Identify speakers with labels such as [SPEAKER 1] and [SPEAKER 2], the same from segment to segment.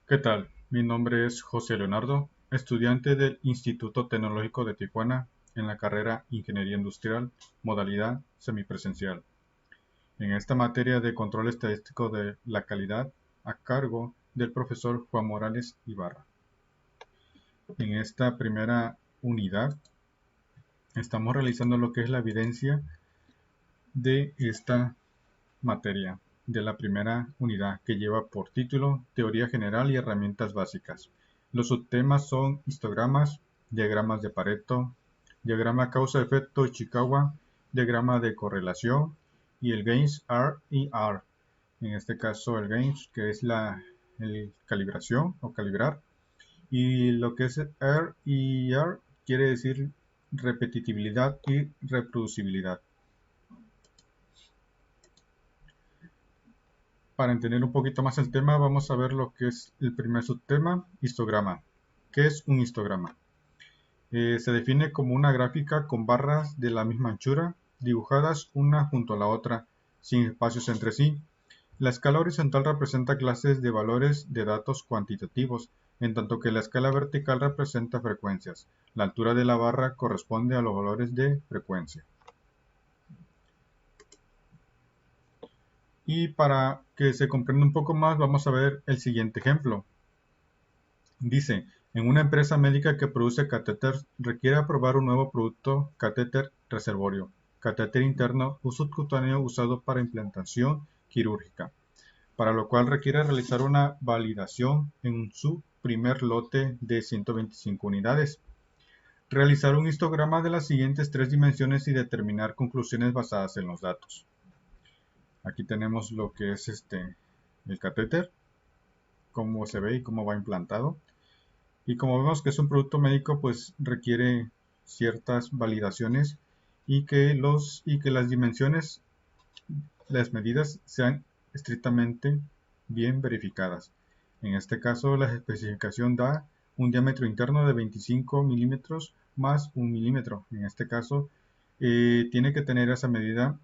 [SPEAKER 1] ¿Qué tal? Mi nombre es José Leonardo, estudiante del Instituto Tecnológico de Tijuana en la carrera Ingeniería Industrial, modalidad semipresencial. En esta materia de control estadístico de la calidad, a cargo del profesor Juan Morales Ibarra. En esta primera unidad estamos realizando lo que es la evidencia de esta materia, de la primera unidad que lleva por título Teoría General y Herramientas Básicas. Los subtemas son histogramas, diagramas de Pareto, diagrama causa-efecto Ishikawa, diagrama de correlación y el Gains R y R. En este caso el Gains, que es el calibración o calibrar, y lo que es R y R quiere decir repetitividad y reproducibilidad. Para entender un poquito más el tema, vamos a ver lo que es el primer subtema, histograma. ¿Qué es un histograma? Se define como una gráfica con barras de la misma anchura, dibujadas una junto a la otra, sin espacios entre sí. La escala horizontal representa clases de valores de datos cuantitativos, en tanto que la escala vertical representa frecuencias. La altura de la barra corresponde a los valores de frecuencia. Y para que se comprenda un poco más, vamos a ver el siguiente ejemplo. Dice, en una empresa médica que produce catéteres requiere aprobar un nuevo producto catéter reservorio, catéter interno o subcutáneo usado para implantación quirúrgica, para lo cual requiere realizar una validación en su primer lote de 125 unidades. Realizar un histograma de las siguientes tres dimensiones y determinar conclusiones basadas en los datos. Aquí tenemos lo que es el catéter, cómo se ve y cómo va implantado. Y como vemos que es un producto médico, pues requiere ciertas validaciones y que las dimensiones, las medidas sean estrictamente bien verificadas. En este caso, la especificación da un diámetro interno de 25 milímetros más 1 milímetro. En este caso, tiene que tener esa medida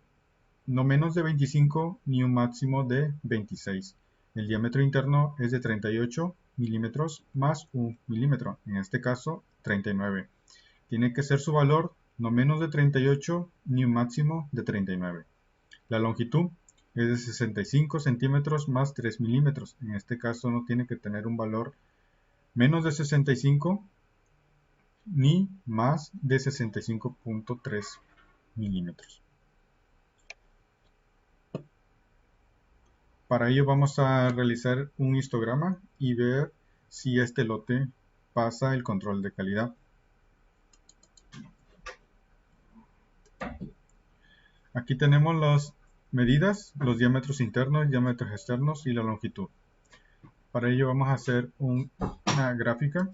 [SPEAKER 1] no menos de 25 ni un máximo de 26. El diámetro interno es de 38 milímetros más 1 milímetro, en este caso 39. Tiene que ser su valor no menos de 38 ni un máximo de 39. La longitud es de 65 centímetros más 3 milímetros. En este caso no tiene que tener un valor menos de 65 ni más de 65.3 milímetros. Para ello vamos a realizar un histograma y ver si este lote pasa el control de calidad. Aquí tenemos las medidas, los diámetros internos, diámetros externos y la longitud. Para ello vamos a hacer una gráfica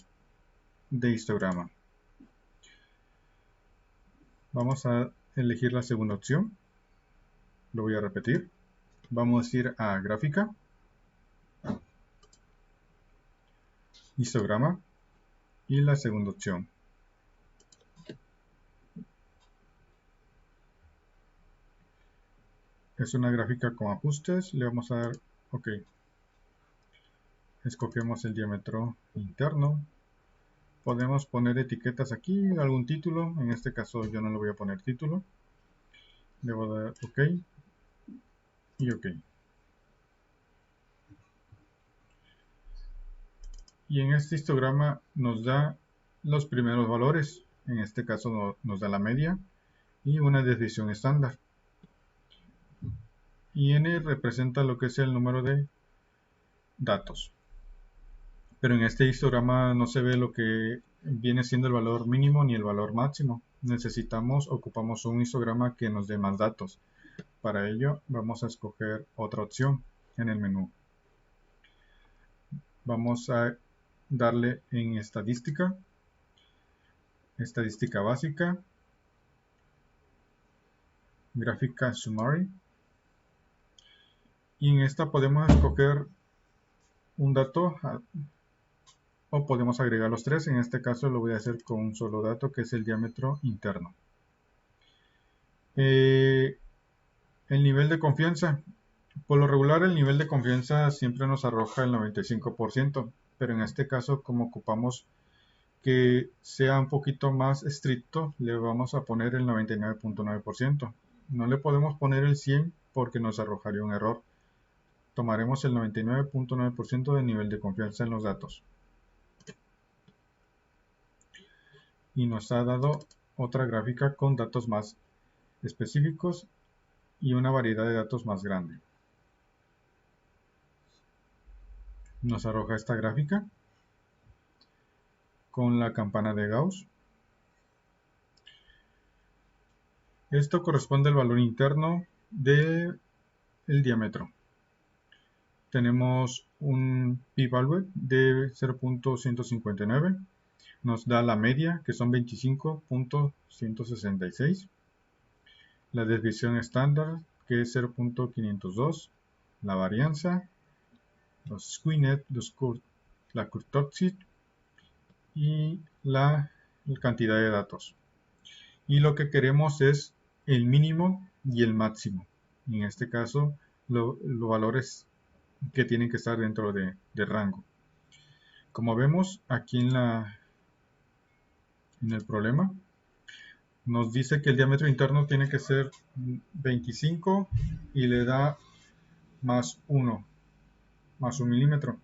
[SPEAKER 1] de histograma. Vamos a elegir la segunda opción. Lo voy a repetir. Vamos a ir a gráfica, histograma y la segunda opción. Es una gráfica con ajustes. Le vamos a dar OK. Escogemos el diámetro interno. Podemos poner etiquetas aquí, algún título. En este caso yo no le voy a poner título. Le voy a dar OK y OK. Y en este histograma nos da los primeros valores. En este caso nos da la media y una desviación estándar. Y n representa lo que es el número de datos. Pero en este histograma no se ve lo que viene siendo el valor mínimo ni el valor máximo. Ocupamos un histograma que nos dé más datos. Para ello vamos a escoger otra opción en el menú. Vamos a darle en estadística, estadística básica, gráfica summary. Y en esta podemos escoger un dato o podemos agregar los tres. En este caso lo voy a hacer con un solo dato, que es el diámetro interno. El nivel de confianza. Por lo regular el nivel de confianza siempre nos arroja el 95%, pero en este caso como ocupamos que sea un poquito más estricto, le vamos a poner el 99.9%. No le podemos poner el 100 porque nos arrojaría un error. Tomaremos el 99.9% de nivel de confianza en los datos. Y nos ha dado otra gráfica con datos más específicos y una variedad de datos más grande. Nos arroja esta gráfica con la campana de Gauss. Esto corresponde al valor interno del diámetro. Tenemos un p-value de 0.159. Nos da la media, que son 25.166. La desviación estándar, que es 0.502. La varianza, los squeenet, la kurtosis y la cantidad de datos. Y lo que queremos es el mínimo y el máximo. En este caso, los valores que tienen que estar dentro de rango. Como vemos aquí en el problema, nos dice que el diámetro interno tiene que ser 25 y le da más 1 milímetro.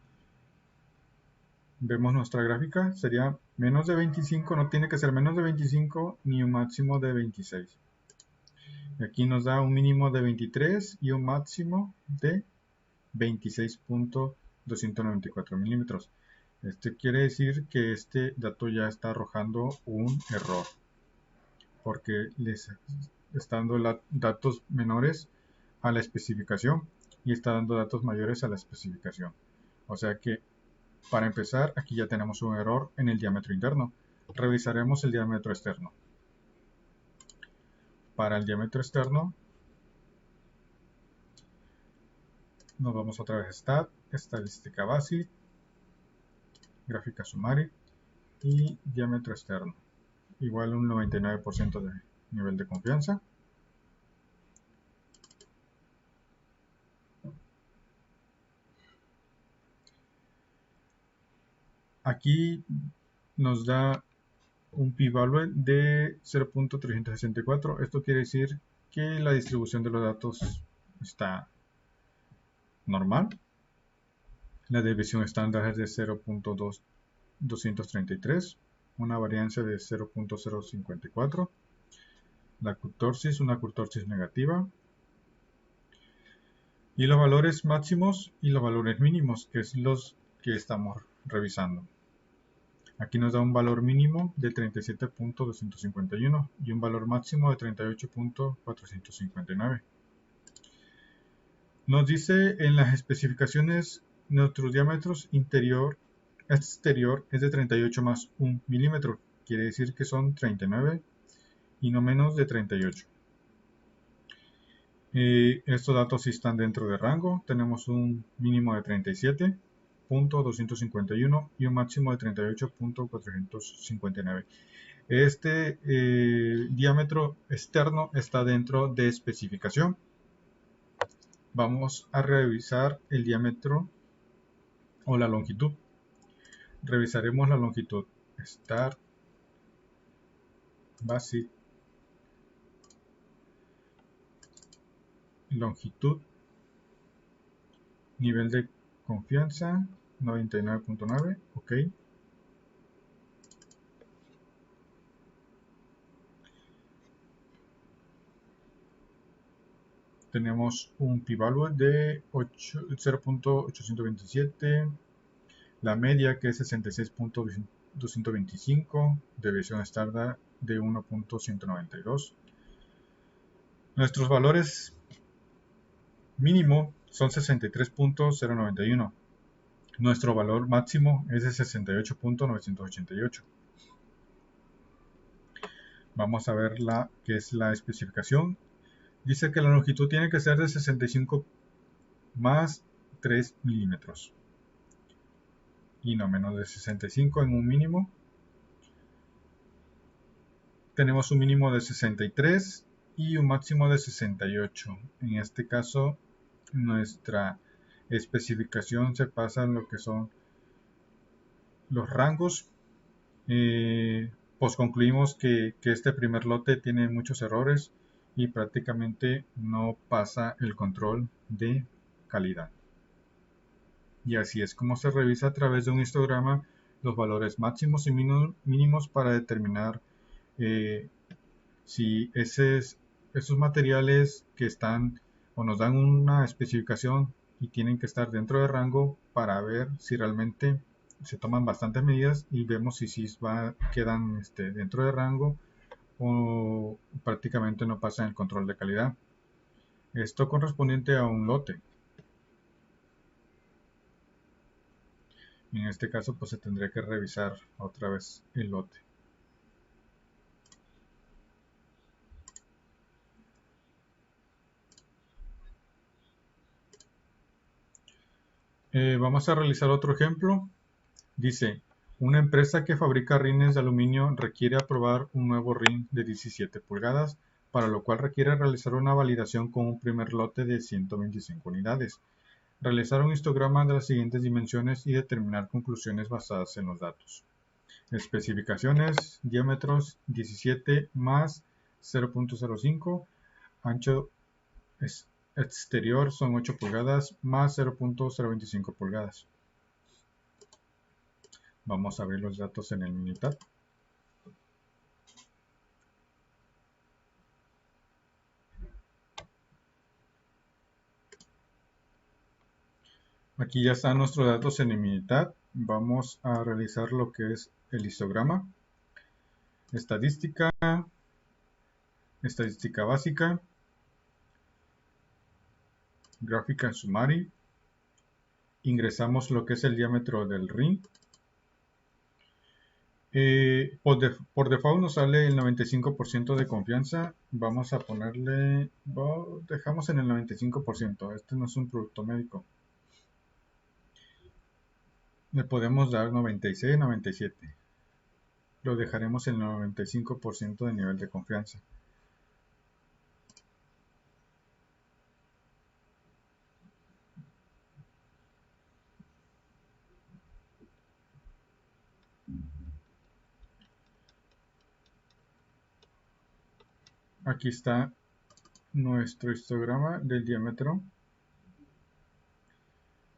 [SPEAKER 1] Vemos nuestra gráfica, sería menos de 25, no tiene que ser menos de 25 ni un máximo de 26. Y aquí nos da un mínimo de 23 y un máximo de 26.294 milímetros. Esto quiere decir que este dato ya está arrojando un error, porque les está dando datos menores a la especificación y está dando datos mayores a la especificación. O sea que, para empezar, aquí ya tenemos un error en el diámetro interno. Revisaremos el diámetro externo. Para el diámetro externo, nos vamos otra vez a Stat, Estadística Basic, Gráfica Summary y diámetro externo. Igual un 99% de nivel de confianza. Aquí nos da un p-value de 0.364. Esto quiere decir que la distribución de los datos está normal. La desviación estándar es de 0.233, una varianza de 0.054. La kurtosis, una kurtosis negativa. Y los valores máximos y los valores mínimos, que es los que estamos revisando. Aquí nos da un valor mínimo de 37.251 y un valor máximo de 38.459. Nos dice en las especificaciones nuestros diámetros exterior es de 38 más 1 milímetro. Quiere decir que son 39 y no menos de 38. Estos datos sí están dentro de rango. Tenemos un mínimo de 37.251 y un máximo de 38.459. Este diámetro externo está dentro de especificación. Vamos a revisar el diámetro o la longitud. Revisaremos la longitud. Start, Basic, longitud, nivel de confianza 99.9, ok. Tenemos un p-value de 0.827, la media que es 66.225, deviación estándar de 1.192. Nuestros valores mínimo son 63.091. Nuestro valor máximo es de 68.988. Vamos a ver qué es la especificación. Dice que la longitud tiene que ser de 65 más 3 milímetros y no menos de 65 en un mínimo. Tenemos un mínimo de 63 y un máximo de 68. En este caso nuestra especificación se pasa lo que son los rangos. Pues concluimos que este primer lote tiene muchos errores y prácticamente no pasa el control de calidad. Y así es como se revisa a través de un histograma los valores máximos y mínimos para determinar si esos materiales que están o nos dan una especificación y tienen que estar dentro de rango para ver si realmente se toman bastantes medidas y vemos si quedan dentro de rango o prácticamente no pasan el control de calidad. Esto correspondiente a un lote. En este caso pues se tendría que revisar otra vez el lote. Vamos a realizar otro ejemplo. Dice, una empresa que fabrica rines de aluminio requiere aprobar un nuevo rin de 17 pulgadas, para lo cual requiere realizar una validación con un primer lote de 125 unidades. Realizar un histograma de las siguientes dimensiones y determinar conclusiones basadas en los datos. Especificaciones, diámetros 17 más 0.05, ancho exterior son 8 pulgadas más 0.025 pulgadas. Vamos a ver los datos en el Minitab. Aquí ya están nuestros datos en el Minitab. Vamos a realizar lo que es el histograma. Estadística, estadística básica, gráfica en Sumari. Ingresamos lo que es el diámetro del ring. Por default nos sale el 95% de confianza. Vamos a ponerle, dejamos en el 95%. Este no es un producto médico. Le podemos dar 96, 97. Lo dejaremos en el 95% de nivel de confianza. Aquí está nuestro histograma del diámetro,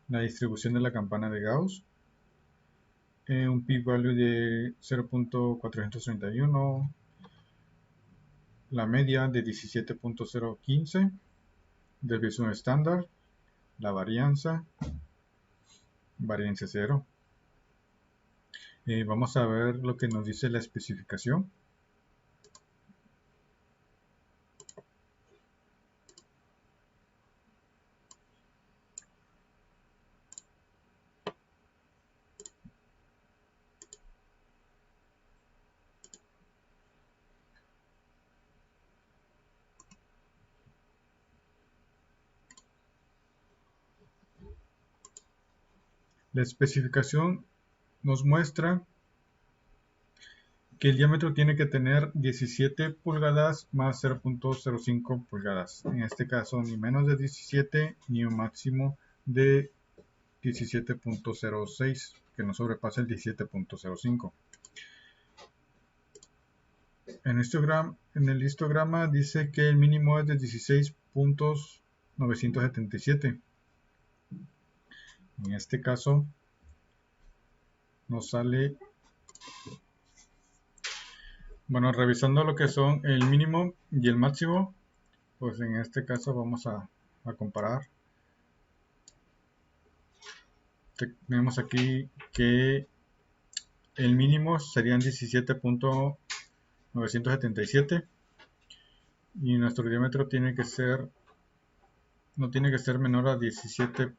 [SPEAKER 1] la distribución de la campana de Gauss, un p-value de 0.431, la media de 17.015, desviación estándar, la varianza 0. Vamos a ver lo que nos dice la especificación. La especificación nos muestra que el diámetro tiene que tener 17 pulgadas más 0.05 pulgadas. En este caso, ni menos de 17 ni un máximo de 17.06, que no sobrepase el 17.05. En el histograma dice que el mínimo es de 16.977. En este caso nos sale, bueno, revisando lo que son el mínimo y el máximo, pues en este caso vamos a comparar. Tenemos aquí que el mínimo serían 17.977 y nuestro diámetro tiene que ser, no tiene que ser menor a 17.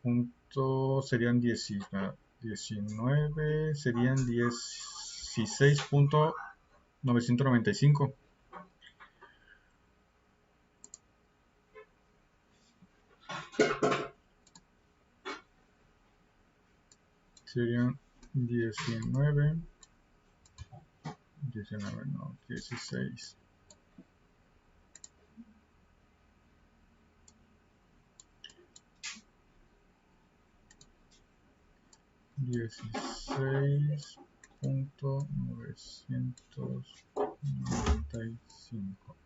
[SPEAKER 1] Serían 19, serían 16.995. Serían 19, no, 16. 16.995.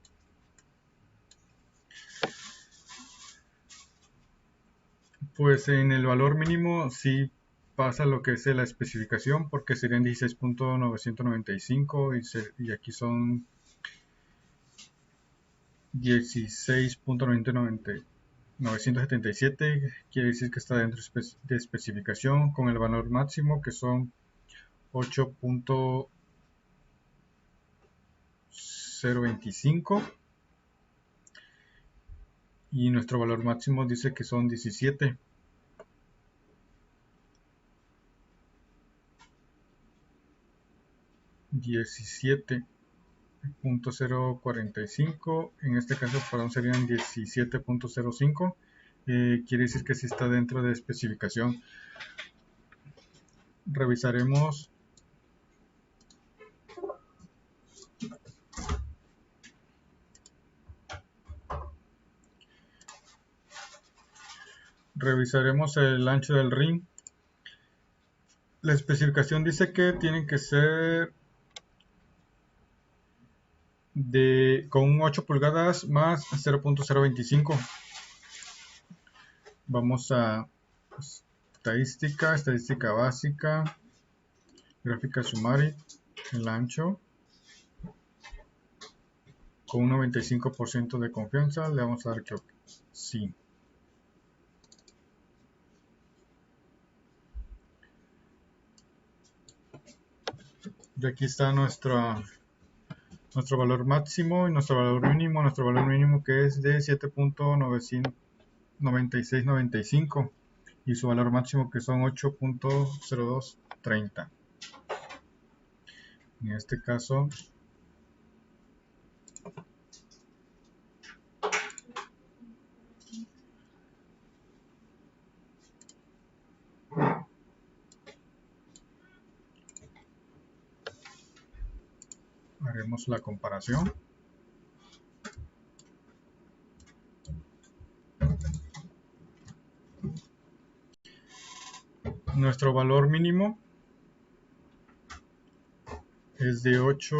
[SPEAKER 1] Pues en el valor mínimo sí pasa lo que es la especificación, porque serían 16.995 y aquí son 16.977, quiere decir que está dentro de especificación, con el valor máximo que son 8.025 y nuestro valor máximo dice que son 17. .045, en este caso perdón, serían 17.05, quiere decir que sí está dentro de especificación. Revisaremos el ancho del ring. La especificación dice que tienen que ser con 8 pulgadas más 0.025. Vamos a estadística básica, gráfica summary, el ancho con un 95% de confianza, le vamos a dar que sí. Y aquí está nuestro valor máximo y nuestro valor mínimo que es de 7.9695 y su valor máximo que son 8.0230. En este caso haremos la comparación. Nuestro valor mínimo es de 8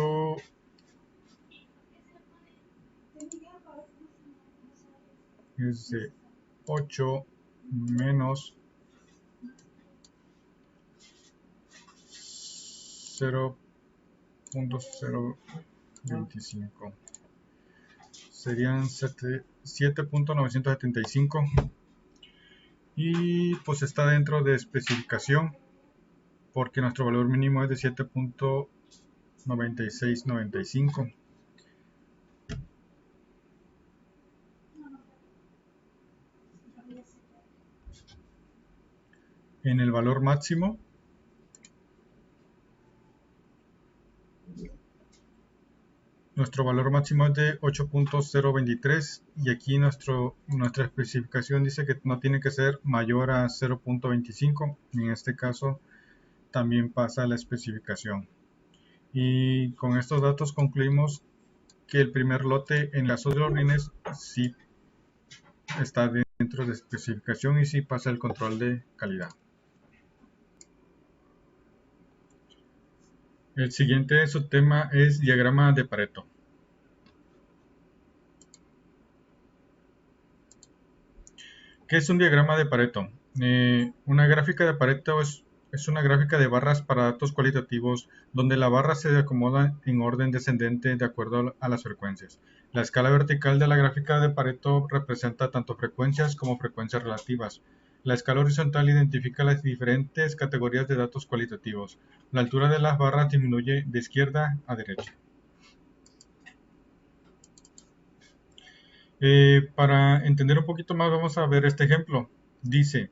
[SPEAKER 1] menos 0.025. Serían 7.975 y pues está dentro de especificación porque nuestro valor mínimo es de 7.9695. En el valor máximo nuestro valor máximo es de 8.023 y aquí nuestra especificación dice que no tiene que ser mayor a 0.25. En este caso también pasa la especificación. Y con estos datos concluimos que el primer lote en las de los rines sí está dentro de especificación y sí pasa el control de calidad. El siguiente subtema es diagrama de Pareto. ¿Qué es un diagrama de Pareto? Una gráfica de Pareto es una gráfica de barras para datos cualitativos donde la barra se acomoda en orden descendente de acuerdo a las frecuencias. La escala vertical de la gráfica de Pareto representa tanto frecuencias como frecuencias relativas. La escala horizontal identifica las diferentes categorías de datos cualitativos. La altura de las barras disminuye de izquierda a derecha. Para entender un poquito más vamos a ver este ejemplo. Dice,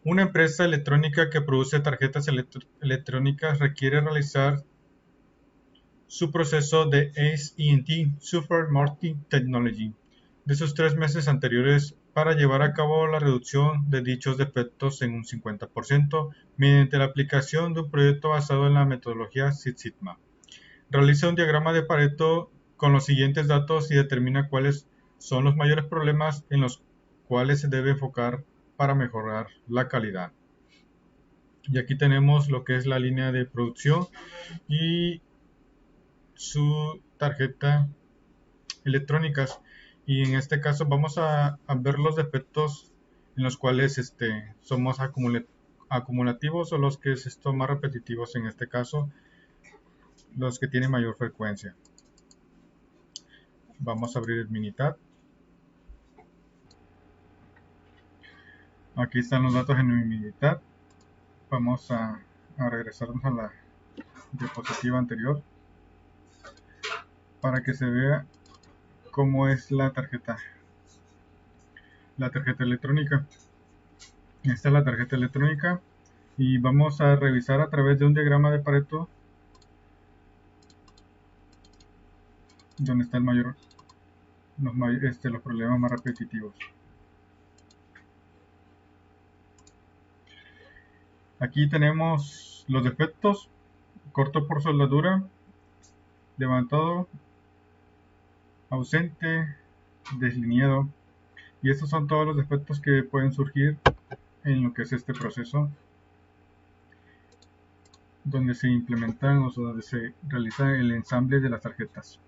[SPEAKER 1] una empresa electrónica que produce tarjetas electrónicas requiere realizar su proceso de AT&T Software Marketing Technology de sus 3 meses anteriores para llevar a cabo la reducción de dichos defectos en un 50% mediante la aplicación de un proyecto basado en la metodología Six Sigma. Realiza un diagrama de Pareto con los siguientes datos y determina cuáles son los mayores problemas en los cuales se debe enfocar para mejorar la calidad. Y aquí tenemos lo que es la línea de producción y su tarjeta electrónicas. Y en este caso vamos a ver los defectos en los cuales son más acumulativos o los que son más repetitivos, en este caso los que tienen mayor frecuencia. Vamos a abrir el Minitab. Aquí están los datos en el Minitab. Vamos a regresarnos a la diapositiva anterior para que se vea cómo es la tarjeta electrónica. Esta es la tarjeta electrónica y vamos a revisar a través de un diagrama de Pareto donde están los problemas más repetitivos. Aquí tenemos los defectos: corto por soldadura, levantado, ausente, deslineado. Y estos son todos los defectos que pueden surgir en lo que es este proceso donde se implementan o donde se realiza el ensamble de las tarjetas.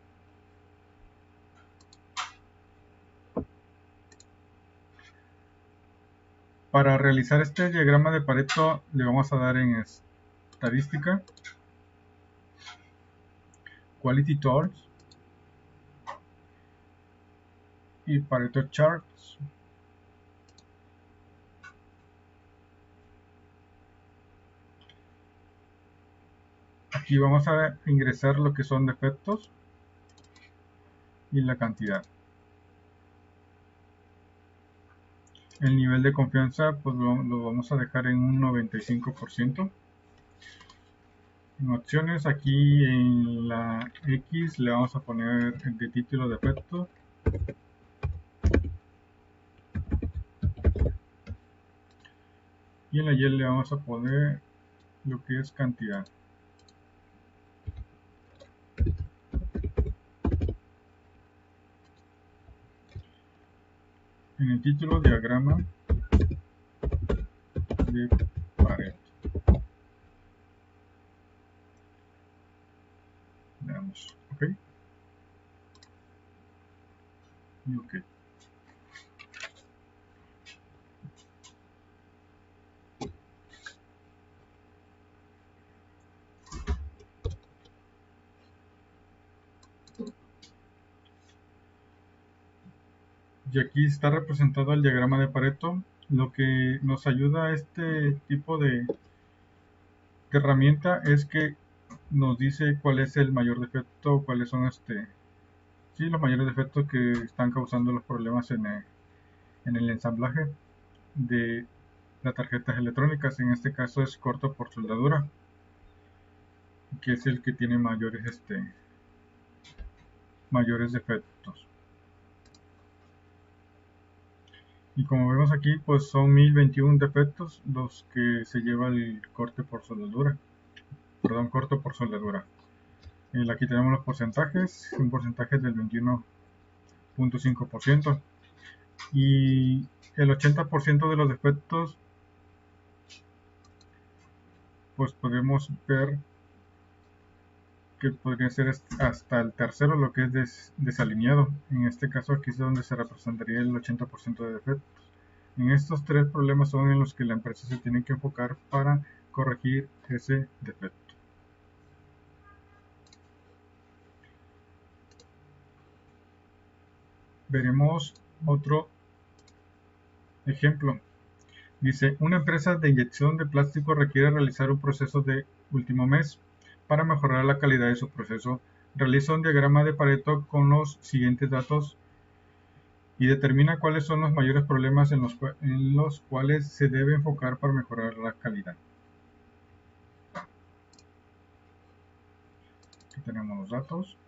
[SPEAKER 1] Para realizar este diagrama de Pareto le vamos a dar en estadística, Quality Tools y Pareto Charts. Aquí vamos a ingresar lo que son defectos y la cantidad. El nivel de confianza pues lo vamos a dejar en un 95%. En opciones, aquí en la X le vamos a poner de título defecto. Y en la Y le vamos a poner lo que es cantidad. En el título, diagrama de Pareto. Veamos, ok. Y ok. Y aquí está representado el diagrama de Pareto. Lo que nos ayuda a este tipo de herramienta es que nos dice cuál es el mayor defecto, cuáles son los mayores defectos que están causando los problemas en el ensamblaje de las tarjetas electrónicas. En este caso es corto por soldadura, que es el que tiene mayores defectos. Y como vemos aquí, pues son 1021 defectos los que se lleva el corto por soldadura. Aquí tenemos los porcentajes, un porcentaje del 21.5%. Y el 80% de los defectos, pues podemos ver que podría ser hasta el tercero, lo que es desalineado. En este caso aquí es donde se representaría el 80% de defectos. En estos tres problemas son en los que la empresa se tiene que enfocar para corregir ese defecto. Veremos otro ejemplo. Dice, una empresa de inyección de plástico requiere realizar un proceso de último mes. Para mejorar la calidad de su proceso, realiza un diagrama de Pareto con los siguientes datos y determina cuáles son los mayores problemas en los cuales se debe enfocar para mejorar la calidad. Aquí tenemos los datos.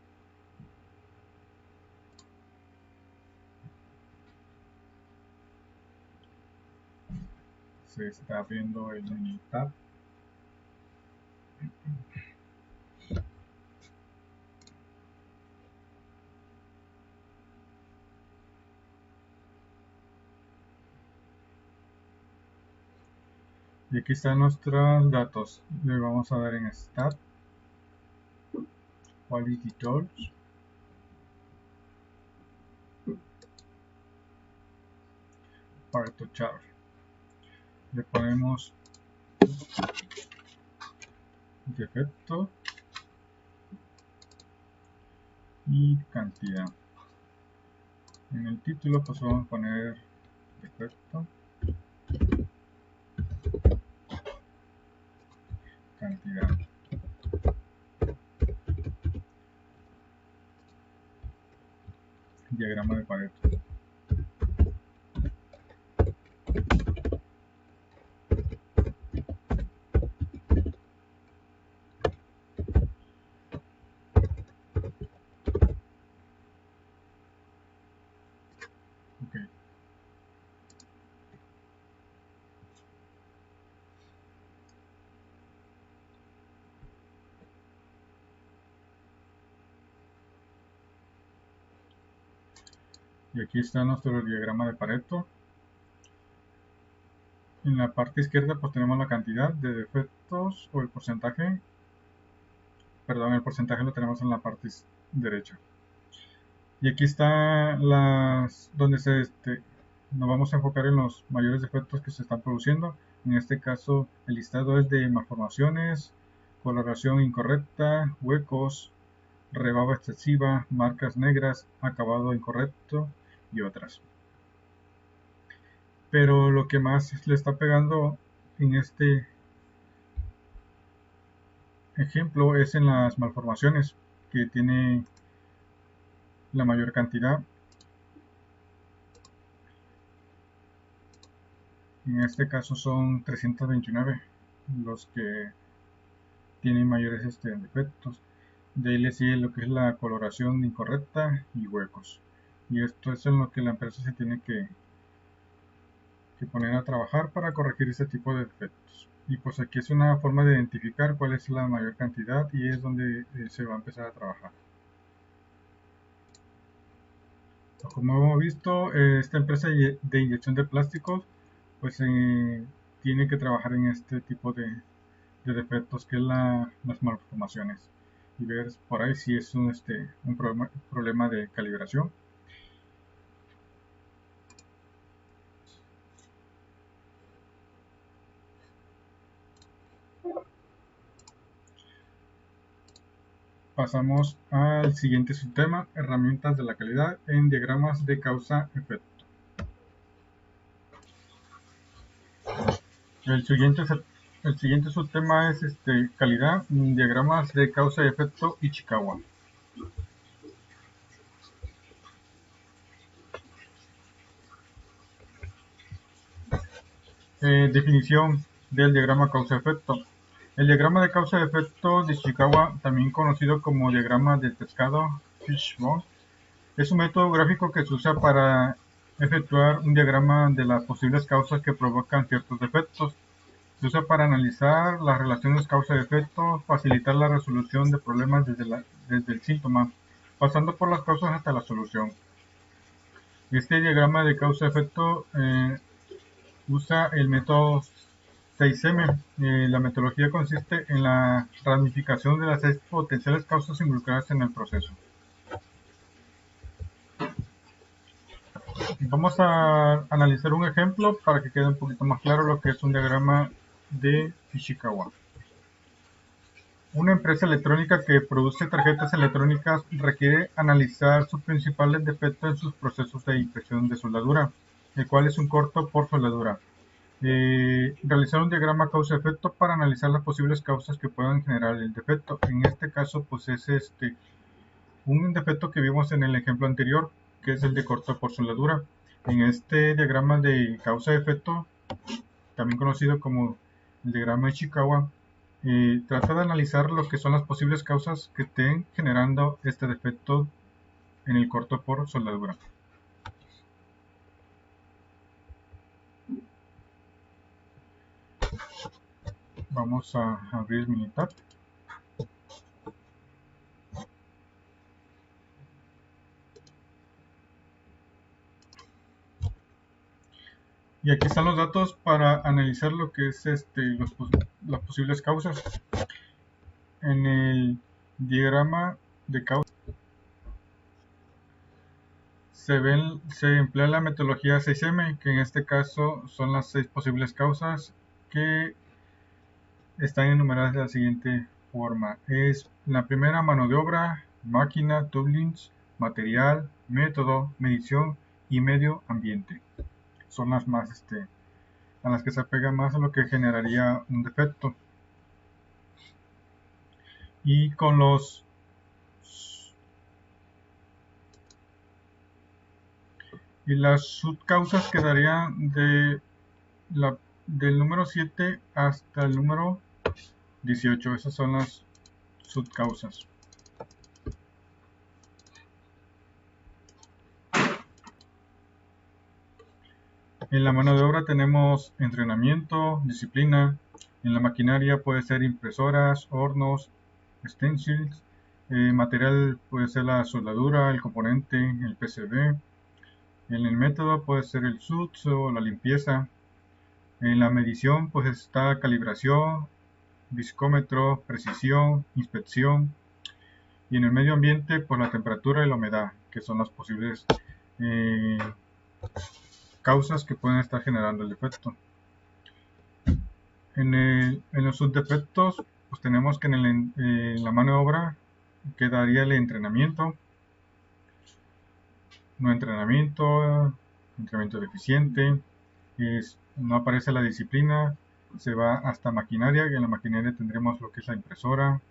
[SPEAKER 1] Se está abriendo el Minitab. Y aquí están nuestros datos. Le vamos a dar en Stat, Quality Tools. Pareto Chart. Le ponemos defecto y cantidad. En el título pues vamos a poner defecto, cantidad. Diagrama de Pareto. Okay. Y aquí está nuestro diagrama de Pareto. En la parte izquierda pues tenemos la cantidad de defectos o el porcentaje. Perdón, el porcentaje lo tenemos en la parte derecha. Y aquí está donde nos vamos a enfocar en los mayores defectos que se están produciendo. En este caso el listado es de malformaciones, coloración incorrecta, huecos, rebaba excesiva, marcas negras, acabado incorrecto y otras. Pero lo que más le está pegando en este ejemplo es en las malformaciones, que tiene la mayor cantidad. En este caso son 329 los que tienen mayores defectos. De ahí le sigue lo que es la coloración incorrecta y huecos. Y esto es en lo que la empresa se tiene que poner a trabajar para corregir este tipo de defectos. Y pues aquí es una forma de identificar cuál es la mayor cantidad y es donde se va a empezar a trabajar. Como hemos visto, esta empresa de inyección de plásticos pues tiene que trabajar en este tipo de defectos que es las malformaciones y ver por ahí si es un problema de calibración. Pasamos al siguiente subtema, herramientas de la calidad en diagramas de causa-efecto. El siguiente subtema es calidad, diagramas de causa y efecto Ichikawa. Definición del diagrama causa-efecto. El diagrama de causa-efecto de Ichikawa, también conocido como diagrama del pescado Fishbone, es un método gráfico que se usa para efectuar un diagrama de las posibles causas que provocan ciertos defectos. Se usa para analizar las relaciones causa-efecto, facilitar la resolución de problemas desde el síntoma, pasando por las causas hasta la solución. Este diagrama de causa-efecto usa el método 6M. La metodología consiste en la ramificación de las 6 potenciales causas involucradas en el proceso. Vamos a analizar un ejemplo para que quede un poquito más claro lo que es un diagrama de Ishikawa. Una empresa electrónica que produce tarjetas electrónicas requiere analizar sus principales defectos en sus procesos de impresión de soldadura, el cual es un corto por soldadura. Realizar un diagrama causa-efecto para analizar las posibles causas que puedan generar el defecto. En este caso, pues es un defecto que vimos en el ejemplo anterior, que es el de corto por soldadura. En este diagrama de causa-efecto, también conocido como el diagrama de Ishikawa, trata de analizar lo que son las posibles causas que estén generando este defecto en el corto por soldadura. Vamos a abrir Minitab. Y aquí están los datos para analizar lo que es las posibles causas. En el diagrama de causas se emplea la metodología 6M, que en este caso son las 6 posibles causas que están enumeradas de la siguiente forma. Es la primera: mano de obra, máquina, tools, material, método, medición y medio ambiente. Son las más a las que se apega más a lo que generaría un defecto. Y con las subcausas quedarían del número 7 hasta el número 18. Esas son las subcausas. En la mano de obra tenemos entrenamiento, disciplina. En la maquinaria puede ser impresoras, hornos, stencils. Material puede ser la soldadura, el componente, el PCB. En el método puede ser el SUTS o la limpieza. En la medición pues está calibración, viscómetro, precisión, inspección. Y en el medio ambiente pues la temperatura y la humedad, que son las posibles causas que pueden estar generando el defecto. En los subdefectos pues tenemos que en la mano de obra quedaría el entrenamiento, no entrenamiento deficiente, no aparece la disciplina, se va hasta maquinaria, y en la maquinaria tendremos lo que es la impresora,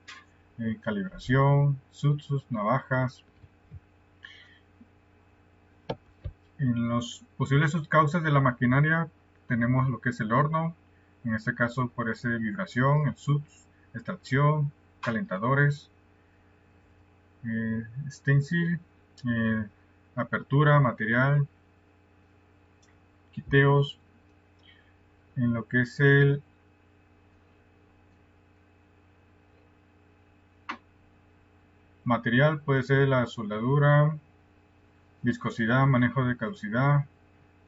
[SPEAKER 1] calibración, sutsus, navajas. En los posibles subcausas de la maquinaria tenemos lo que es el horno, en este caso puede ser vibración, el SUTS, extracción, calentadores, stencil, apertura, material, quiteos. En lo que es el material puede ser la soldadura, viscosidad, manejo de caducidad,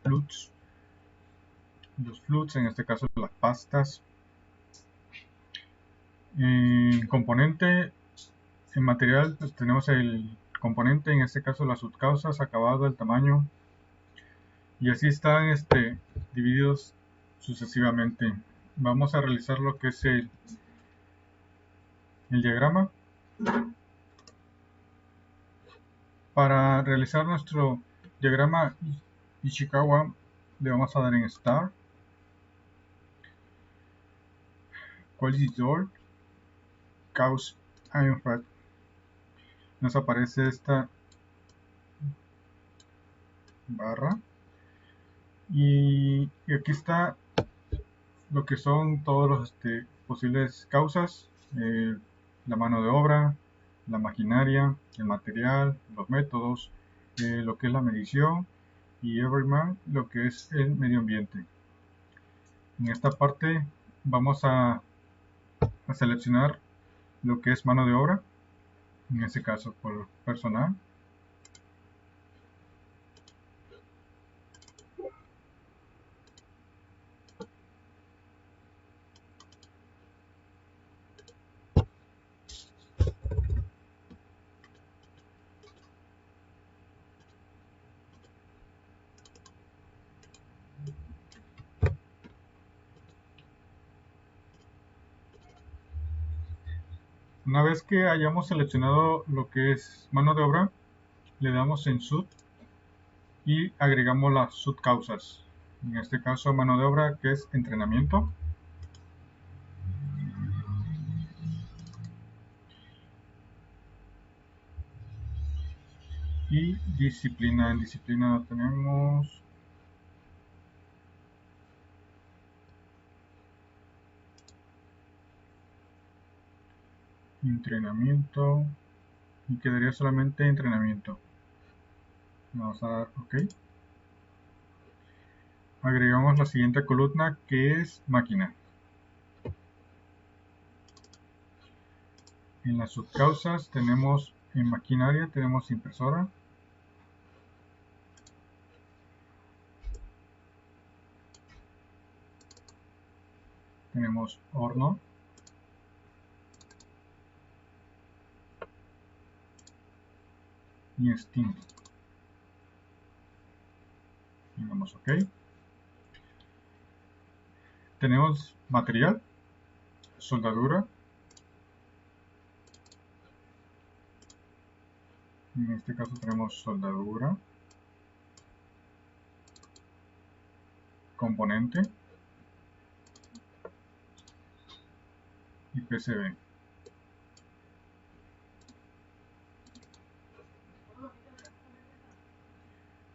[SPEAKER 1] fluts, los fluts, en este caso las pastas. Componente, en material pues tenemos el componente, en este caso las subcausas, acabado, el tamaño, y así están divididos sucesivamente. Vamos a realizar lo que es el diagrama. Para realizar nuestro diagrama Ishikawa le vamos a dar en Start, Quality Door, Cause Iron Fat. Nos aparece esta barra y aquí está lo que son todos los posibles causas: la mano de obra, la maquinaria, el material, los métodos, lo que es la medición, y Everyman, lo que es el medio ambiente. En esta parte vamos a seleccionar lo que es mano de obra, en este caso por personal. Una vez que hayamos seleccionado lo que es mano de obra, le damos en Sub y agregamos las subcausas. En este caso, mano de obra, que es entrenamiento. Y disciplina. En disciplina tenemos entrenamiento y quedaría solamente entrenamiento. Vamos a dar OK. Agregamos la siguiente columna, que es máquina. En las subcausas tenemos, en maquinaria tenemos impresora, Tenemos horno. Y Steam. Y damos OK. Tenemos material, soldadura. En este caso tenemos soldadura, componente y PCB.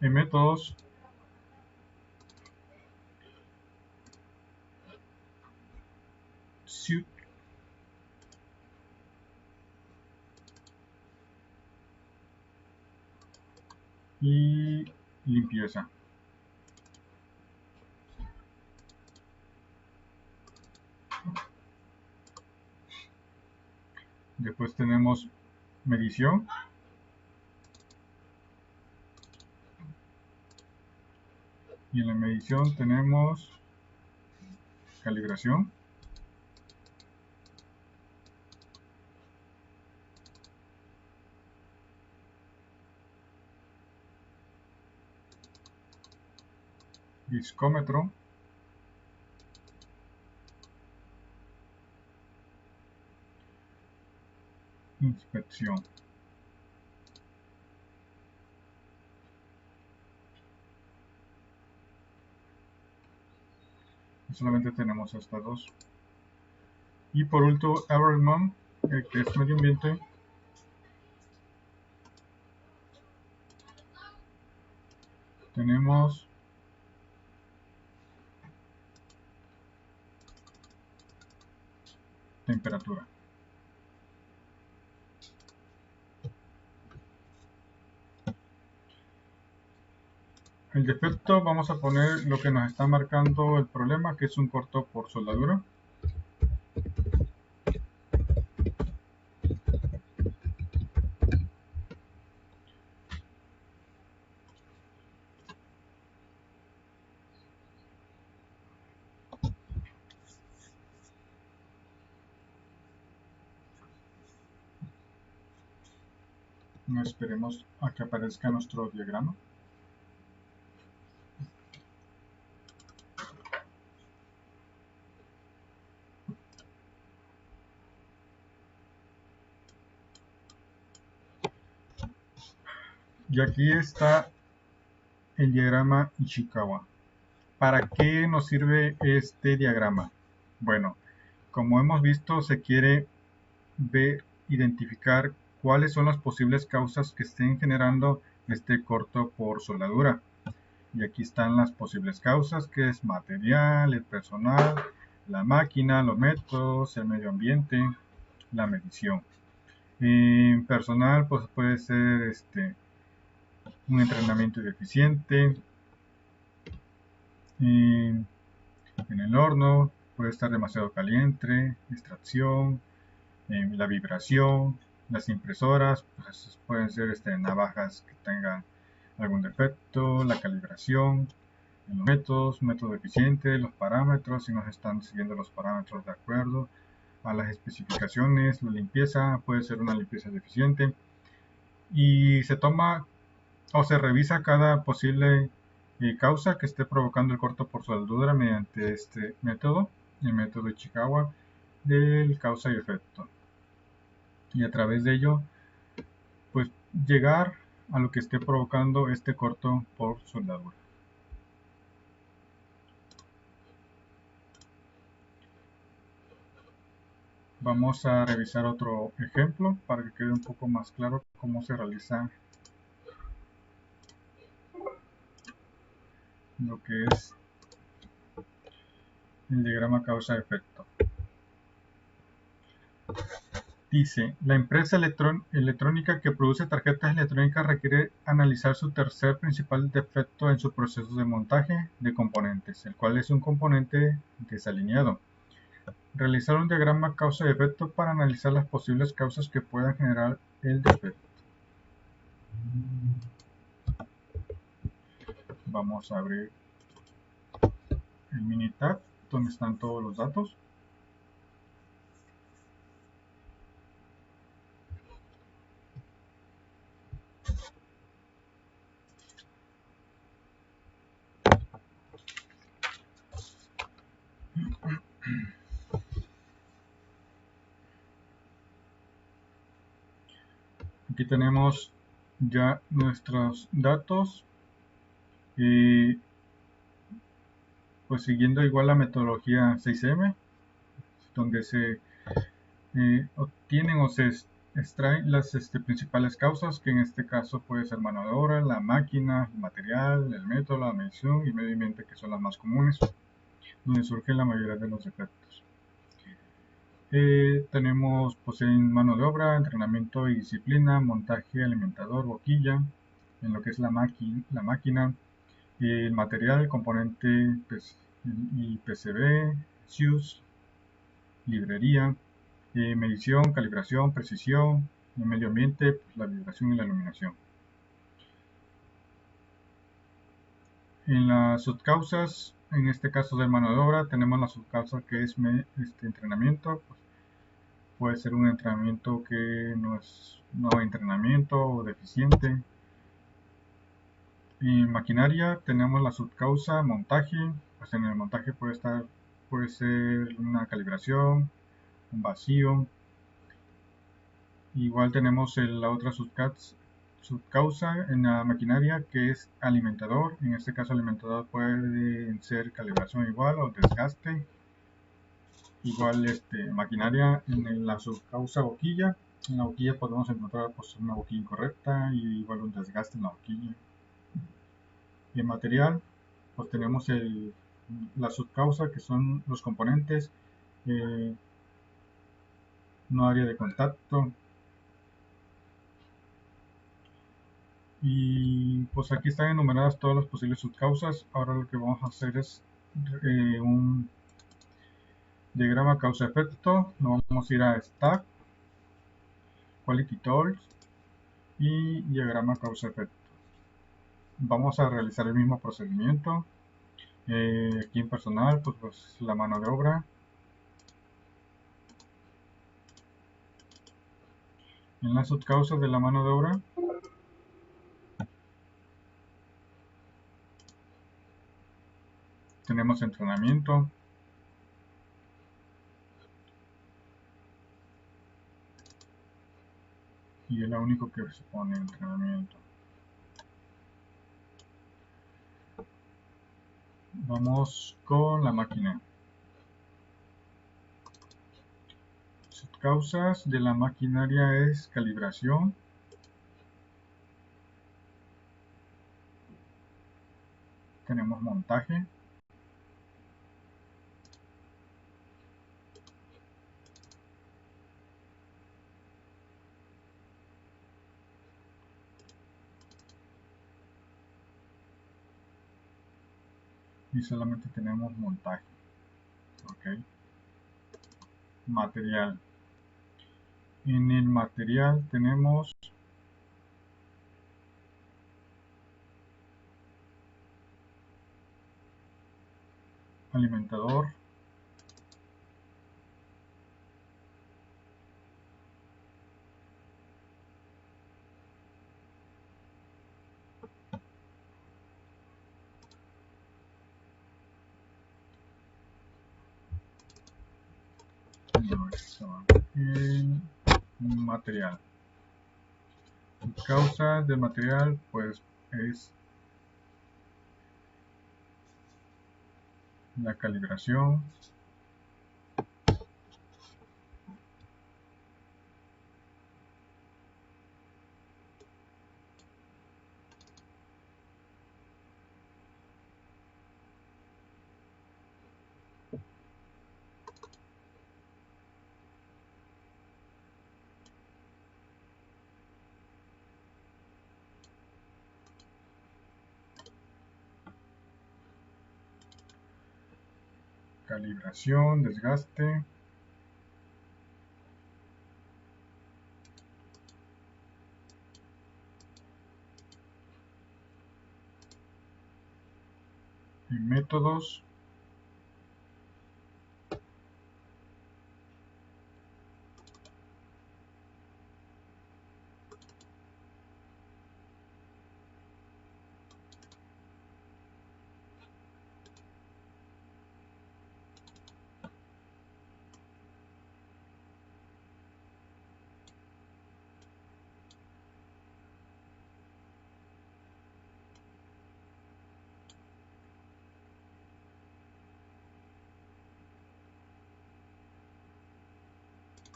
[SPEAKER 1] En métodos suit y limpieza. Después tenemos medición. Y en la medición tenemos calibración. Discómetro. Inspección. Y solamente tenemos estas dos. Y por último, environment, que es medio ambiente. Tenemos temperatura. El defecto vamos a poner lo que nos está marcando el problema, que es un corto por soldadura. Esperemos a que aparezca nuestro diagrama. Y aquí está el diagrama Ishikawa. ¿Para qué nos sirve este diagrama? Bueno, como hemos visto, se quiere identificar cuáles son las posibles causas que estén generando este corto por soldadura. Y aquí están las posibles causas, que es material, el personal, la máquina, los métodos, el medio ambiente, la medición. Personal, pues puede ser un entrenamiento deficiente. En el horno puede estar demasiado caliente, extracción, la vibración, las impresoras, pues pueden ser navajas que tengan algún defecto, la calibración, los método eficiente, los parámetros, si nos están siguiendo los parámetros de acuerdo a las especificaciones, la limpieza, puede ser una limpieza deficiente, y se toma o se revisa cada posible causa que esté provocando el corto por soldadura mediante este método, el método Ishikawa del causa y efecto. Y a través de ello, pues llegar a lo que esté provocando este corto por soldadura. Vamos a revisar otro ejemplo para que quede un poco más claro cómo se realiza lo que es el diagrama causa-efecto. Dice, la empresa electrónica que produce tarjetas electrónicas requiere analizar su tercer principal defecto en su proceso de montaje de componentes, el cual es un componente desalineado. Realizar un diagrama causa-efecto para analizar las posibles causas que puedan generar el defecto. Vamos a abrir el Minitab donde están todos los datos. aquí tenemos ya nuestros datos y pues siguiendo igual la metodología 6M, donde se obtienen o se extraen las principales causas, que en este caso puede ser mano de obra, la máquina, el material, el método, la medición y medio ambiente, que son las más comunes, donde surgen la mayoría de los defectos. Tenemos pues, en mano de obra, entrenamiento y disciplina, montaje, alimentador, boquilla, en lo que es la máquina, el material, componente pues, y PCB, SUS, librería, medición, calibración, precisión, el medio ambiente, pues, la vibración y la iluminación. En las subcausas, en este caso de mano de obra, tenemos la subcausa que es entrenamiento. Pues, puede ser un entrenamiento que no hay entrenamiento o deficiente. En maquinaria tenemos la subcausa montaje. Pues en el montaje puede ser una calibración, un vacío. Igual tenemos la otra subcausa en la maquinaria, que es alimentador. En este caso alimentador puede ser calibración igual o desgaste. Igual maquinaria en la subcausa boquilla. En la boquilla podemos encontrar pues, una boquilla incorrecta y igual un desgaste en la boquilla. Y en material pues tenemos la subcausa, que son los componentes, no área de contacto. Y pues aquí están enumeradas todas las posibles subcausas. Ahora lo que vamos a hacer es un diagrama causa-efecto. Nos vamos a ir a Stack, Quality Tools y diagrama causa-efecto. Vamos a realizar el mismo procedimiento. Aquí en personal, pues la mano de obra. En las subcausas de la mano de obra tenemos entrenamiento, y es lo único que se pone entrenamiento. Vamos con la máquina. Subcausas de la maquinaria es calibración, tenemos montaje, y solamente tenemos montaje. Okay. Material. En el material tenemos alimentador, el material. Causa de material pues es la calibración, calibración, desgaste, y métodos,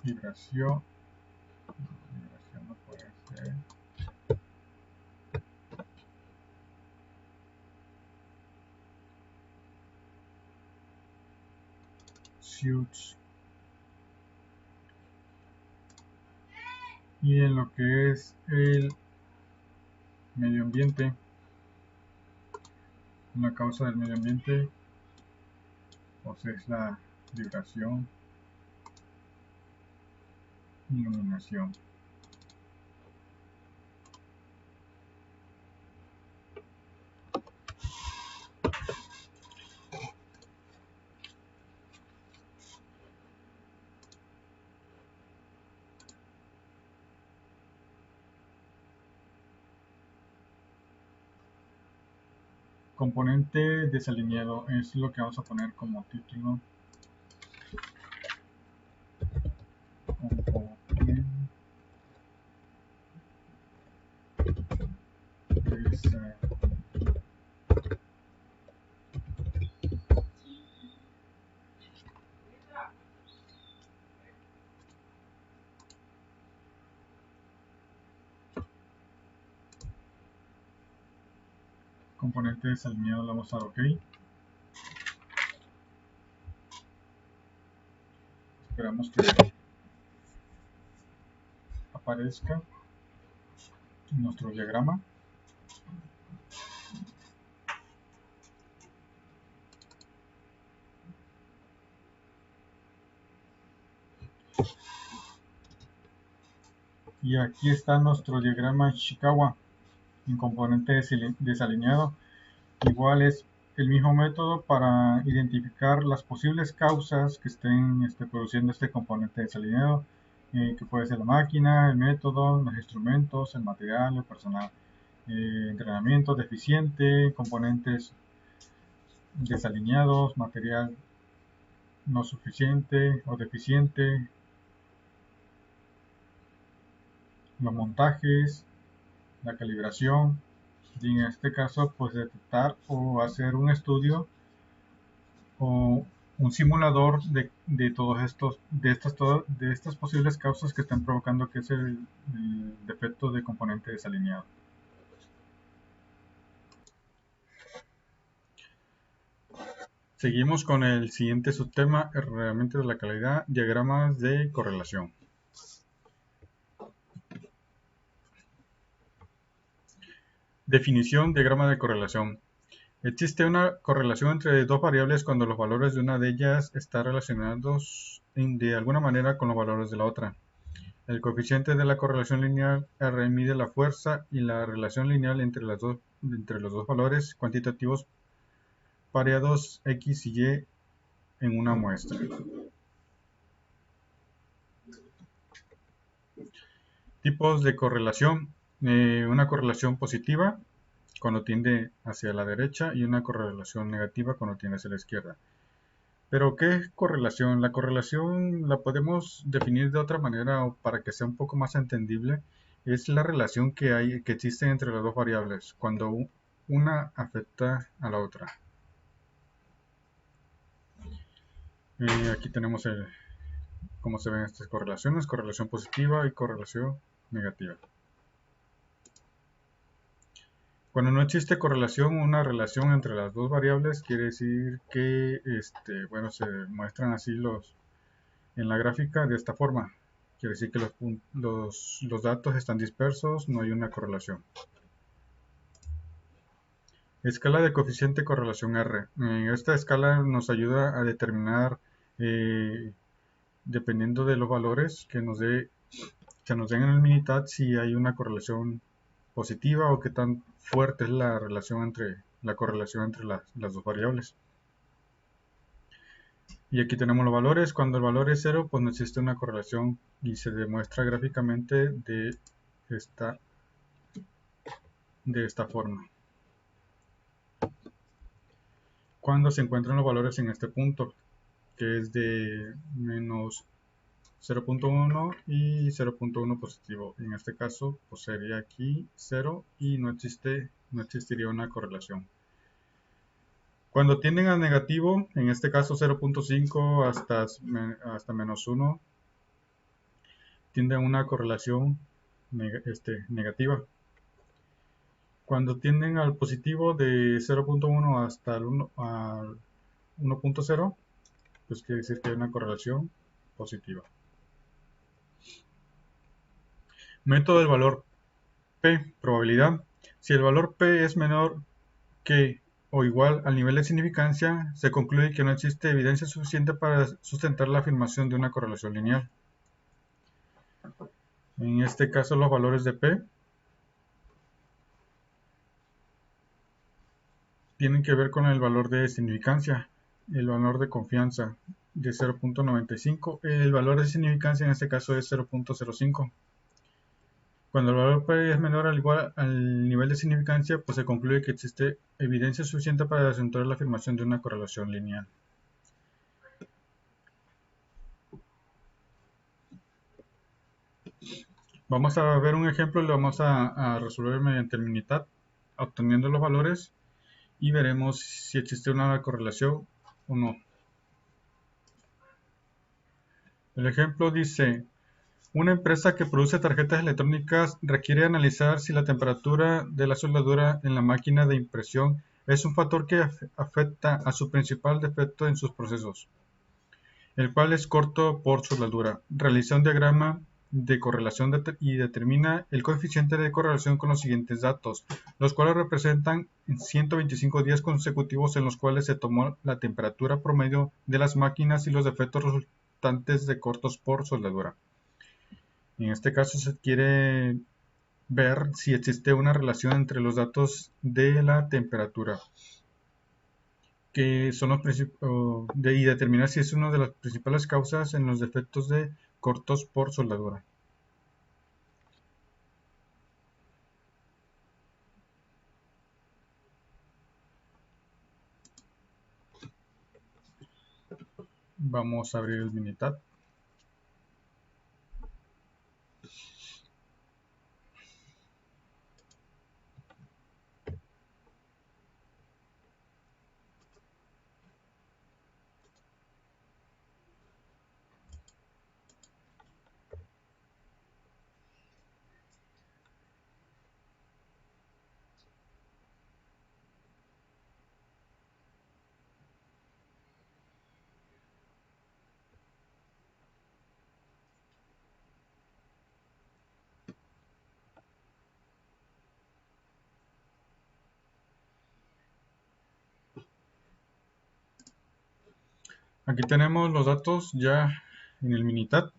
[SPEAKER 1] vibración no puede ser. Suits. Y en lo que es el medio ambiente, la causa del medio ambiente, pues es la vibración, iluminación. Componente desalineado es lo que vamos a poner como título. Componente desalineado, le vamos a dar OK. Esperamos que aparezca nuestro diagrama. Y aquí está nuestro diagrama Ishikawa en componente desalineado. Igual es el mismo método para identificar las posibles causas que estén produciendo este componente desalineado, que puede ser la máquina, el método, los instrumentos, el material, el personal. Entrenamiento deficiente, componentes desalineados, material no suficiente o deficiente, los montajes, la calibración, y en este caso pues detectar o hacer un estudio o un simulador de todos estos de estas posibles causas que están provocando que es el defecto de componente desalineado. Seguimos con el siguiente subtema, herramientas de la calidad, diagramas de correlación. Definición: diagrama de correlación. Existe una correlación entre dos variables cuando los valores de una de ellas están relacionados de alguna manera con los valores de la otra. El coeficiente de la correlación lineal R mide la fuerza y la relación lineal entre los dos valores cuantitativos pareados X y Y en una muestra. Tipos de correlación. Una correlación positiva cuando tiende hacia la derecha y una correlación negativa cuando tiende hacia la izquierda. Pero, ¿qué es correlación? La correlación la podemos definir de otra manera o para que sea un poco más entendible. Es la relación que existe entre las dos variables cuando una afecta a la otra. Aquí tenemos cómo se ven estas correlaciones: correlación positiva y correlación negativa. Cuando no existe correlación, una relación entre las dos variables, quiere decir que se muestran así en la gráfica de esta forma. Quiere decir que los datos están dispersos, no hay una correlación. Escala de coeficiente correlación R. Esta escala nos ayuda a determinar, dependiendo de los valores que nos den en el Minitab, si hay una correlación positiva o qué tan fuerte es la correlación entre las dos variables. Y aquí tenemos los valores. Cuando el valor es 0, pues no existe una correlación y se demuestra gráficamente de esta forma. Cuando se encuentran los valores en este punto, que es de menos 0.1 y 0.1 positivo. En este caso, pues sería aquí 0 y no existiría una correlación. Cuando tienden a negativo, en este caso 0.5 hasta menos 1, tiende a una correlación negativa. Cuando tienden al positivo de 0.1 hasta el 1.0, pues quiere decir que hay una correlación positiva. Método del valor P, probabilidad. Si el valor P es menor que o igual al nivel de significancia, se concluye que no existe evidencia suficiente para sustentar la afirmación de una correlación lineal. En este caso, los valores de P tienen que ver con el valor de significancia, el valor de confianza de 0.95. El valor de significancia en este caso es 0.05. Cuando el valor P es menor o igual al nivel de significancia, pues se concluye que existe evidencia suficiente para acentuar la afirmación de una correlación lineal. Vamos a ver un ejemplo y lo vamos a resolver mediante el Minitab, obteniendo los valores y veremos si existe una correlación o no. El ejemplo dice: una empresa que produce tarjetas electrónicas requiere analizar si la temperatura de la soldadura en la máquina de impresión es un factor que afecta a su principal defecto en sus procesos, el cual es corto por soldadura. Realiza un diagrama de correlación y determina el coeficiente de correlación con los siguientes datos, los cuales representan 125 días consecutivos en los cuales se tomó la temperatura promedio de las máquinas y los defectos resultantes de cortos por soldadura. En este caso se quiere ver si existe una relación entre los datos de la temperatura, que son y determinar si es una de las principales causas en los defectos de cortos por soldadura. Vamos a abrir el Minitab. Aquí tenemos los datos ya en el Minitab.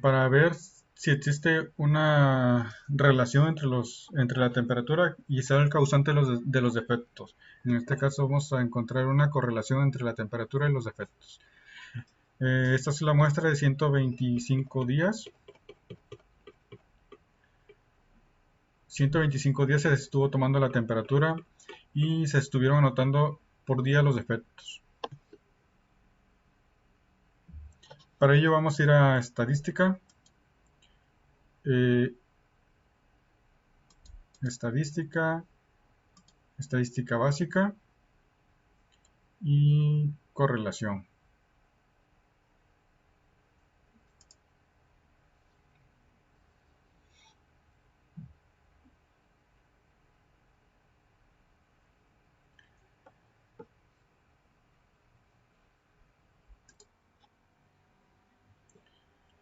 [SPEAKER 1] Para ver si existe una relación entre la temperatura y sea el causante de los defectos. En este caso vamos a encontrar una correlación entre la temperatura y los defectos. Esta es la muestra de 125 días. 125 días se estuvo tomando la temperatura y se estuvieron anotando por día los defectos. Para ello vamos a ir a estadística. Estadística básica y correlación.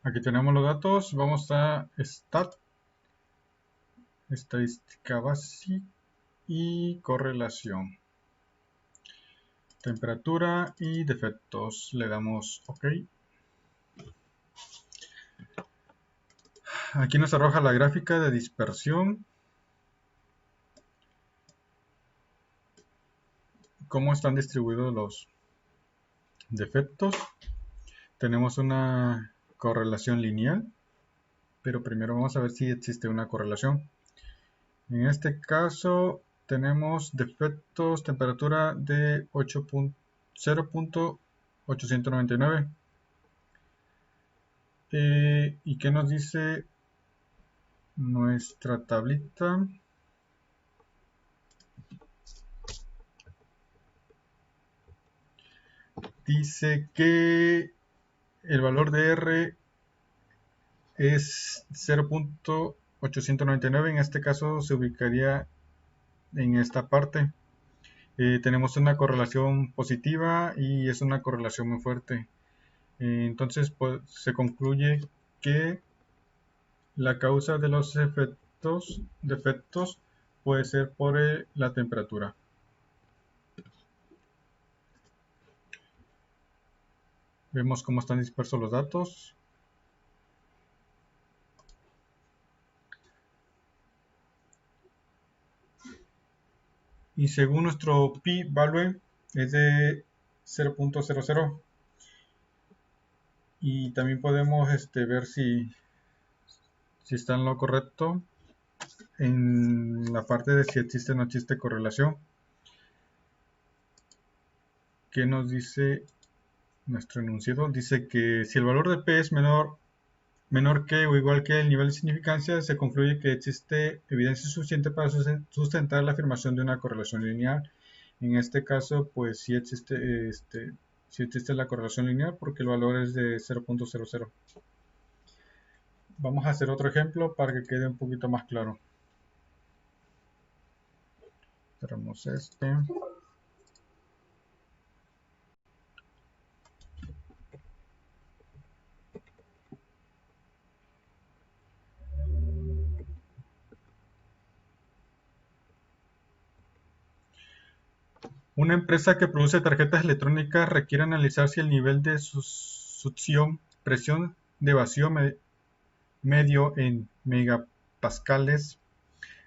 [SPEAKER 1] Aquí tenemos los datos. Vamos a estadística básica y correlación. Temperatura y defectos. Le damos OK. Aquí nos arroja la gráfica de dispersión. Cómo están distribuidos los defectos. Tenemos una correlación lineal, pero primero vamos a ver si existe una correlación. En este caso tenemos defectos, temperatura de 0.899. ¿Y qué nos dice nuestra tablita? Dice que el valor de R es 0.899. En este caso se ubicaría en esta parte. Tenemos una correlación positiva y es una correlación muy fuerte. Entonces pues, se concluye que la causa de los defectos puede ser por la temperatura. Vemos cómo están dispersos los datos. Y según nuestro p-value es de 0.00. Y también podemos ver si está en lo correcto en la parte de si existe o no existe correlación. ¿Qué nos dice nuestro enunciado? Dice que si el valor de P es menor que o igual que el nivel de significancia, se concluye que existe evidencia suficiente para sustentar la afirmación de una correlación lineal. En este caso, pues sí existe la correlación lineal porque el valor es de 0.00. Vamos a hacer otro ejemplo para que quede un poquito más claro. Cerramos este. Una empresa que produce tarjetas electrónicas requiere analizar si el nivel de succión, presión de vacío medio en megapascales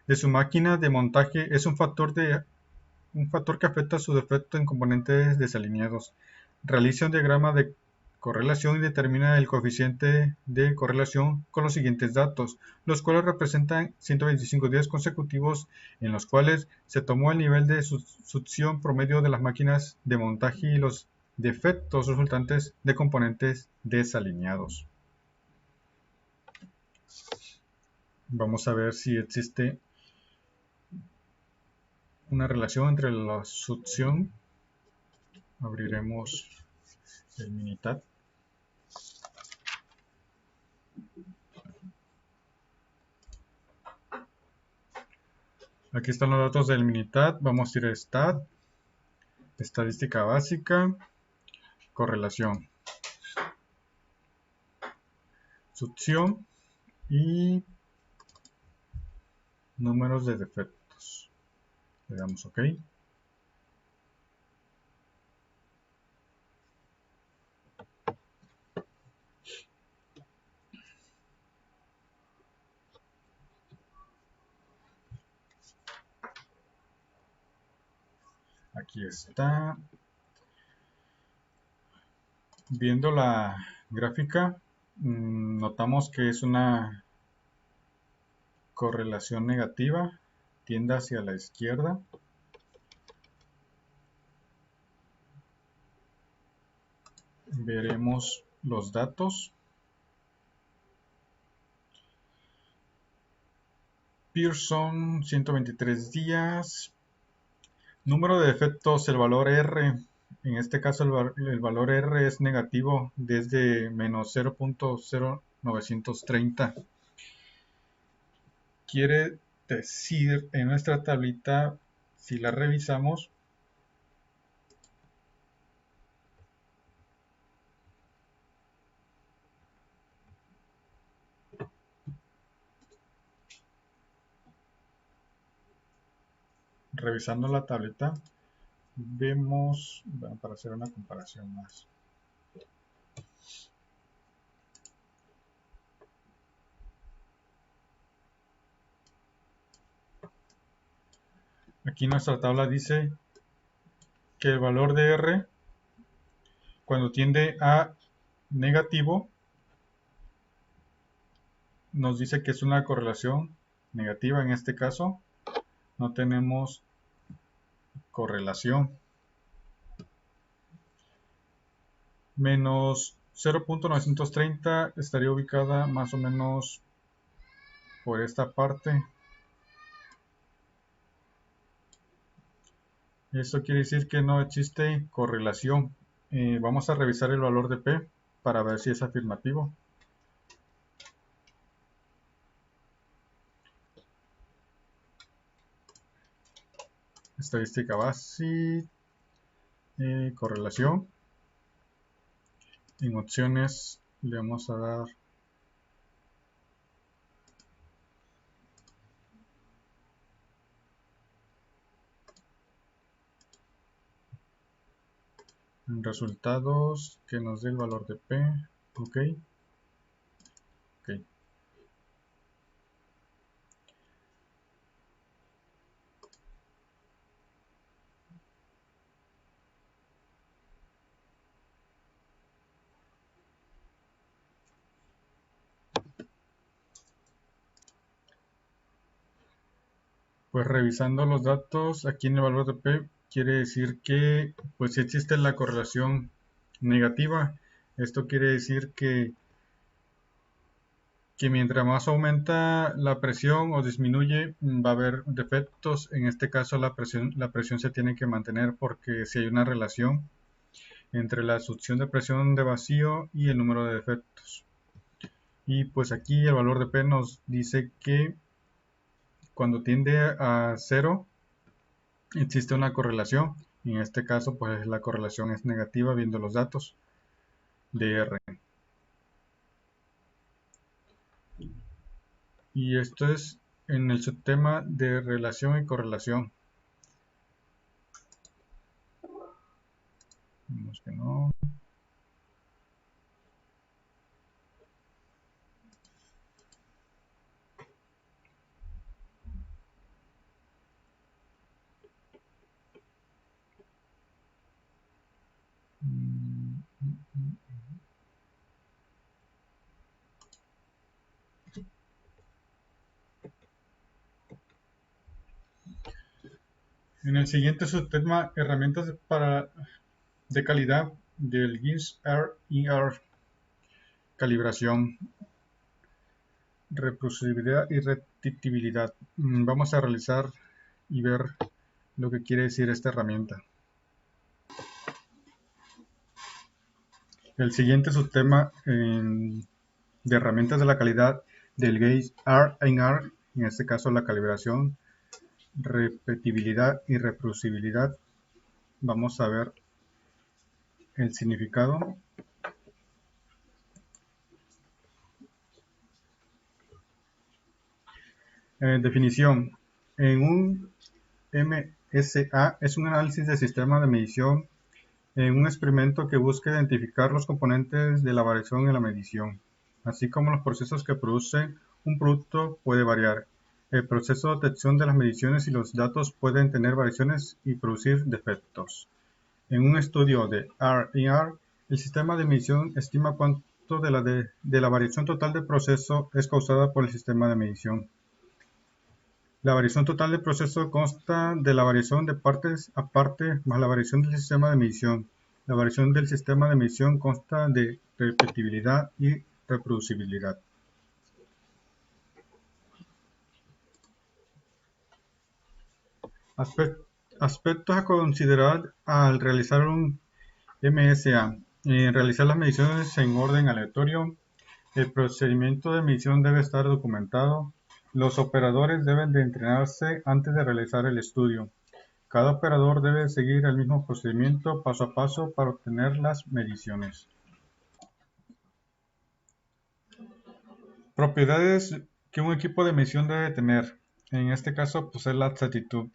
[SPEAKER 1] de su máquina de montaje es un factor que afecta su defecto en componentes desalineados. Realiza un diagrama de correlación y determina el coeficiente de correlación con los siguientes datos, los cuales representan 125 días consecutivos en los cuales se tomó el nivel de succión promedio de las máquinas de montaje y los defectos resultantes de componentes desalineados. Vamos a ver si existe una relación entre la succión. Abriremos el Minitab. Aquí están los datos del Minitab. Vamos a ir a Stat, estadística básica, correlación, succión y números de defectos. Le damos OK. Aquí está. Viendo la gráfica, notamos que es una correlación negativa, tiende hacia la izquierda. Veremos los datos. Pearson, 123 días. Número de defectos, el valor R. En este caso el valor R es negativo desde menos 0.0930. Quiere decir, en nuestra tablita, si la revisamos, revisando la tableta, vemos, bueno, para hacer una comparación más. Aquí nuestra tabla dice que el valor de R, cuando tiende a negativo, nos dice que es una correlación negativa. En este caso, no tenemos correlación. Menos 0.930 estaría ubicada más o menos por esta parte. Eso quiere decir que no existe correlación. Vamos a revisar el valor de P para ver si es afirmativo. estadística base, correlación. En opciones le vamos a dar en resultados que nos dé el valor de P. Ok. Pues revisando los datos aquí en el valor de P, quiere decir que pues si existe la correlación negativa. Esto quiere decir que mientras más aumenta la presión o disminuye, va a haber defectos. En este caso la presión se tiene que mantener porque si hay una relación entre la succión de presión de vacío y el número de defectos. Y pues aquí el valor de P nos dice que cuando tiende a 0 existe una correlación. En este caso pues la correlación es negativa viendo los datos de R. Y esto es en el subtema de relación y correlación. Vemos que no. En el siguiente subtema, herramientas de calidad del GINS R&R, calibración, reproducibilidad y repetibilidad. Vamos a realizar y ver lo que quiere decir esta herramienta. El siguiente subtema de herramientas de la calidad del GINS R&R, en este caso la calibración, repetibilidad y reproducibilidad. Vamos a ver el significado. Definición. En un MSA es un análisis de sistema de medición en un experimento que busca identificar los componentes de la variación en la medición, así como los procesos que producen un producto puede variar. El proceso de detección de las mediciones y los datos pueden tener variaciones y producir defectos. En un estudio de R&R, el sistema de medición estima cuánto de la variación total del proceso es causada por el sistema de medición. La variación total del proceso consta de la variación de partes a parte más la variación del sistema de medición. La variación del sistema de medición consta de repetibilidad y reproducibilidad. Aspectos a considerar al realizar un MSA. Realizar las mediciones en orden aleatorio. El procedimiento de medición debe estar documentado. Los operadores deben de entrenarse antes de realizar el estudio. Cada operador debe seguir el mismo procedimiento paso a paso para obtener las mediciones. Propiedades que un equipo de medición debe tener. En este caso, pues es la exactitud.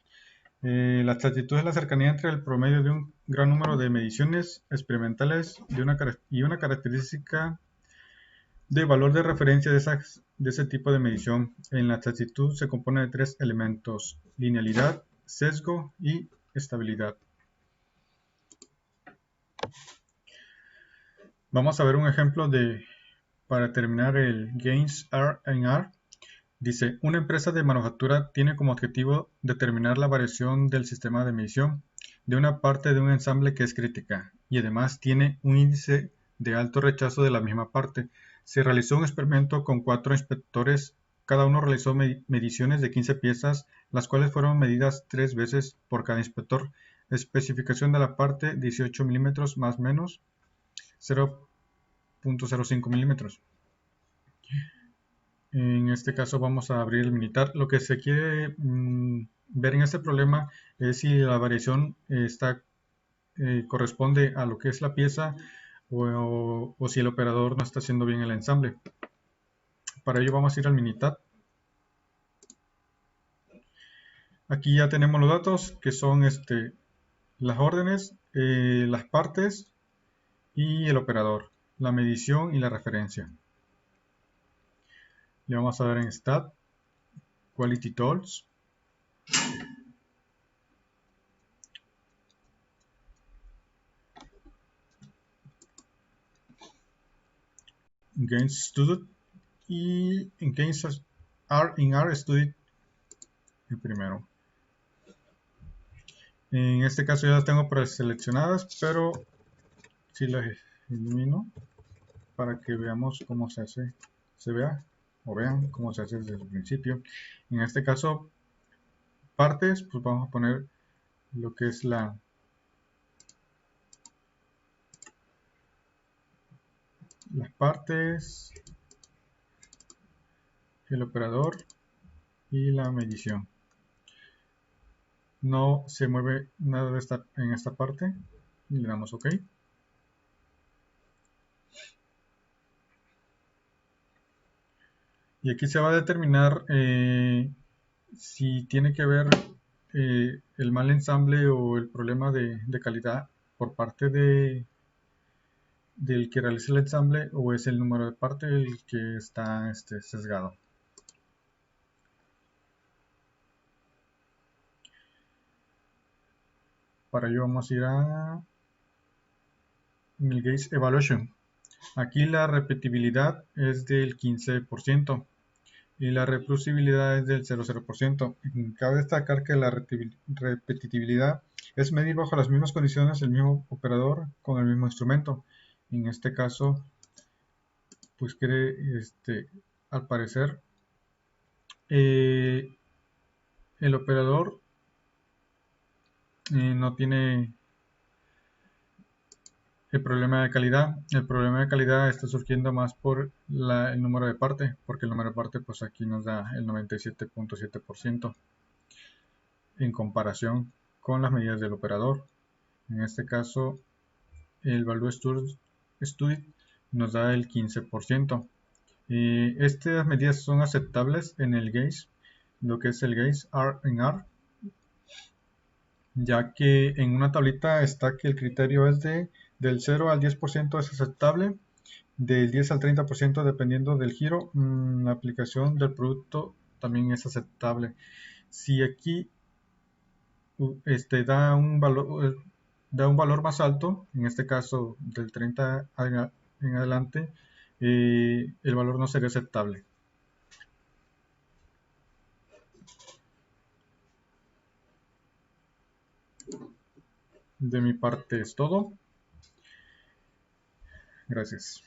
[SPEAKER 1] La exactitud es la cercanía entre el promedio de un gran número de mediciones experimentales y una característica de valor de referencia de ese tipo de medición. En la exactitud se compone de 3 elementos: linealidad, sesgo y estabilidad. Vamos a ver un ejemplo para terminar el GAINS R&R. Dice, una empresa de manufactura tiene como objetivo determinar la variación del sistema de medición de una parte de un ensamble que es crítica y además tiene un índice de alto rechazo de la misma parte. Se realizó un experimento con 4 inspectores, cada uno realizó mediciones de 15 piezas, las cuales fueron medidas 3 veces por cada inspector. Especificación de la parte 18 milímetros más menos 0.05 milímetros. En este caso vamos a abrir el Minitab. Lo que se quiere ver en este problema es si la variación corresponde a lo que es la pieza o si el operador no está haciendo bien el ensamble. Para ello vamos a ir al Minitab. Aquí ya tenemos los datos que son las órdenes, las partes y el operador, la medición y la referencia. Le vamos a dar en Stat, Quality Tools. Gains Studied y en Gains Studied el primero. En este caso ya las tengo preseleccionadas, pero si las elimino para que veamos cómo se hace, vean cómo se hace desde el principio. En este caso, partes, pues vamos a poner lo que es las partes, el operador y la medición. No se mueve nada en esta parte y le damos OK. Y aquí se va a determinar si tiene que ver el mal ensamble o el problema de calidad por parte del que realiza el ensamble o es el número de parte el que está sesgado. Para ello vamos a ir a Gauge Evaluation. Aquí la repetibilidad es del 15%. Y la reproducibilidad es del 0,0%. Cabe destacar que la repetibilidad es medir bajo las mismas condiciones el mismo operador con el mismo instrumento. En este caso, pues quiere, al parecer, el operador no tiene el problema de calidad. El problema de calidad está surgiendo más por el número de parte, porque el número de parte pues aquí nos da el 97.7% en comparación con las medidas del operador. En este caso, el Value Studied nos da el 15%. Estas medidas son aceptables en el gauge, lo que es el gauge R&R, ya que en una tablita está que el criterio es del 0 al 10% es aceptable, del 10 al 30% dependiendo del giro. La aplicación del producto también es aceptable. Si aquí da un valor más alto, en este caso del 30 en adelante, el valor no sería aceptable. De mi parte es todo. Gracias.